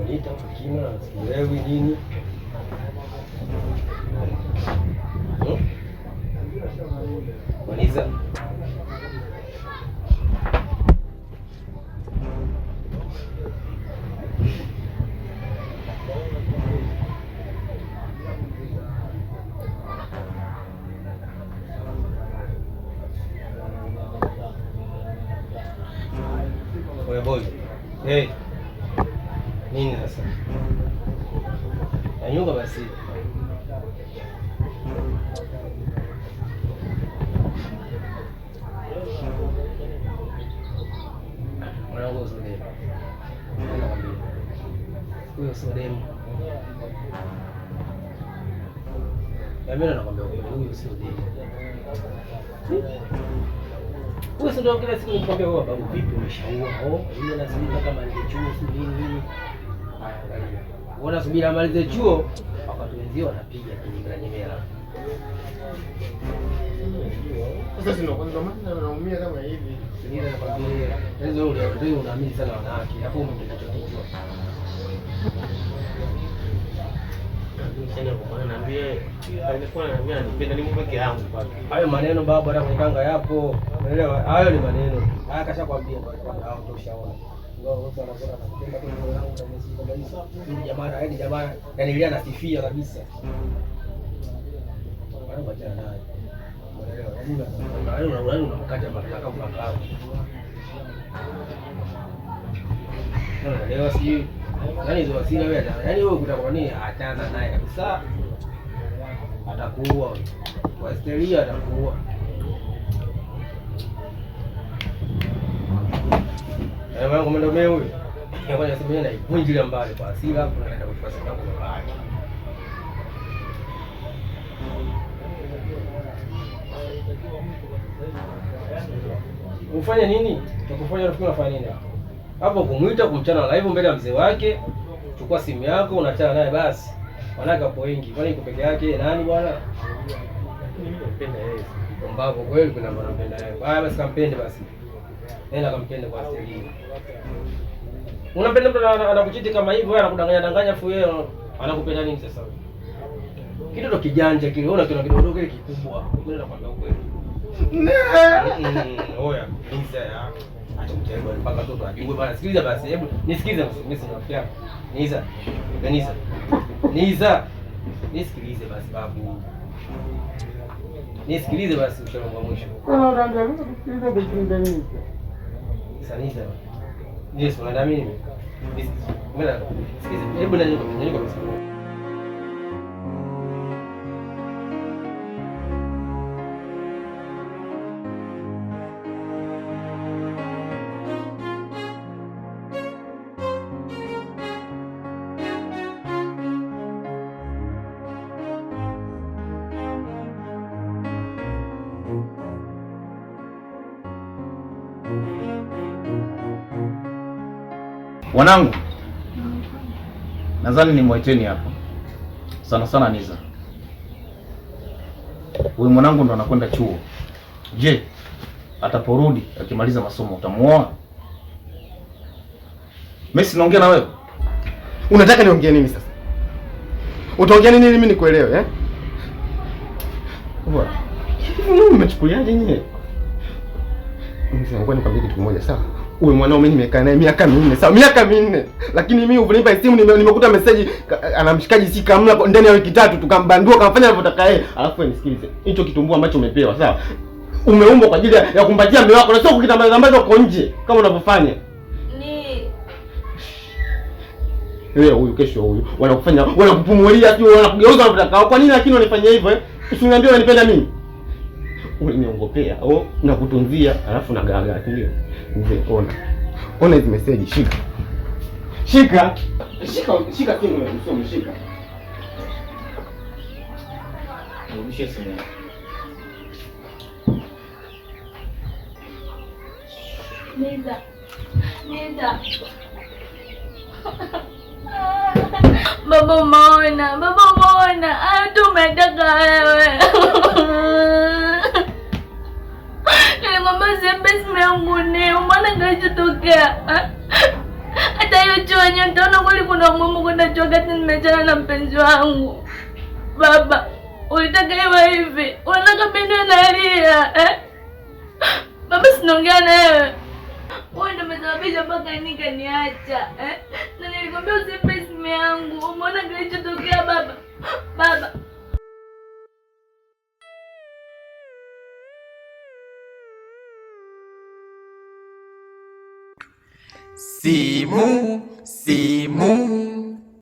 unaniita kima na sielewi nini. Maliza. Oya boy. Hey. Nini sasa? Anyuka basi. Mwanangu sio demu. Huyo sio demu. Mimi nakwambia huyo sio demu. Wewe sio kila siku nikwambia wewe babu vipi umeshaua? Yule anasubiri kama alichuo si nini. Haya angalia. Unaona subiri amalize chuo wakati wenzio wanapiga kinyemela. Sasa sio kwanza maana naumia kama hivi. Ndio nakwambia. Hizo ndio unaamini sana wanawake. Hapo umetotokiwa. Tena kwa naambia alikuwa ananiambia nipenda nimu peke yangu kwake. Hayo maneno babu hata kukanga yapo. Unaelewa? Hayo ni maneno. Haya kashakwambia kwamba hao ndio ushaona. Ndio wote wanakuwa wanapenda tu moyo wangu na mimi kabisa. Ni jamaa yani ile anasifia kabisa. Bado wajana naye. Unaelewa? Yaani unamkata mataka kwa. Leo si yaani hizo wasila wewe yaani wewe utakuwa nini achana naye kabisa. Atakuua. Kwa hysteria atakuua. Wewe komando mimi huyu. Ngoja nisemee na ivunjile mbali kwa hasira hapo naenda kuchukua sababu kwa baba. Ufanye nini? Tukufanya rafiki unafanya nini hapo? Hapo kumuita kumchana live mbele ya mzee wake. Chukua simu yako unachana naye basi. Wanaka hapo wengi. Kwani yuko peke yake nani bwana? Mimi napenda yeye. Mbapo kweli kuna mwana mpenda yeye. Haya basi kampende basi. Nenda kampende kwa asili. Unampenda mtu anakuchiti kama hivyo, wewe anakudanganya afu yeye anakupenda nini sasa? Kitu ndo kijanja kile, unaona kile kidogo kile kikubwa. Mimi nakwambia ukweli. Oya, nisa ya. Acha mchezo mpaka toto ajue bana. Sikiliza basi, hebu nisikize mimi sina rafiki yako. Nisa. Nisa. Nisikilize basi babu. Nisikilize basi ushauri wa mwisho. Unaangalia kusikiliza bikinda nini? Sanisa. Yes, unaenda mimi. Sikiza. Hebu niko basi. Wanangu, nadhani ni mweteni hapa sana sana Niza. Huyu mwanangu ndo anakwenda chuo. Je, ataporudi akimaliza masomo utamuoa? Mimi sinaongea na wewe. Unataka niongee nini sasa? Utaongea nini ili mimi nikuelewe eh? Bwana. Hivi umechukuliaje nyinyi? Ngoja nikwambie kitu kimoja sawa? Uwe mwanao mimi nimekaa naye miaka 4, sawa? Miaka 4. Lakini mimi ulinipa simu nimekuta message anamshikaji si kamla ndani ya wiki 3 tukambandua kamfanya anavyotaka yeye. Alafu nisikilize. Hicho kitumbua ambacho umepewa, sawa? Umeumbwa kwa ajili ya kumbatia mume wako na sio kukitambaza uko nje kama unavyofanya. Leo huyu kesho huyu wanakufanya wanakupumulia sio wanakugeuza unavyotaka. Kwa nini lakini unanifanyia hivyo eh? Usiniambie unanipenda mimi. Unaniongopea au nakutunzia alafu nagaga ndio. Mzee ona hizi message shika. Shika simu ya msomo shika. Rudisha simu. Niza. Baba umeona. Tumetaka wewe. Nilikwambia usiambie simu yangu ni mbona kilichotokea. Hata hiyo chuo yenyewe nitaona kweli kuna umuhimu kwenda chuo wakati nimeachana na mpenzi wangu. Baba, ulitaka iwe hivi? Unataka bado nalia, Baba, sinaongea na wewe. Wewe ndio umesababisha mpaka nikaniacha, Na nilikwambia usimpe simu yangu. Umeona kilichotokea baba? Baba. Simu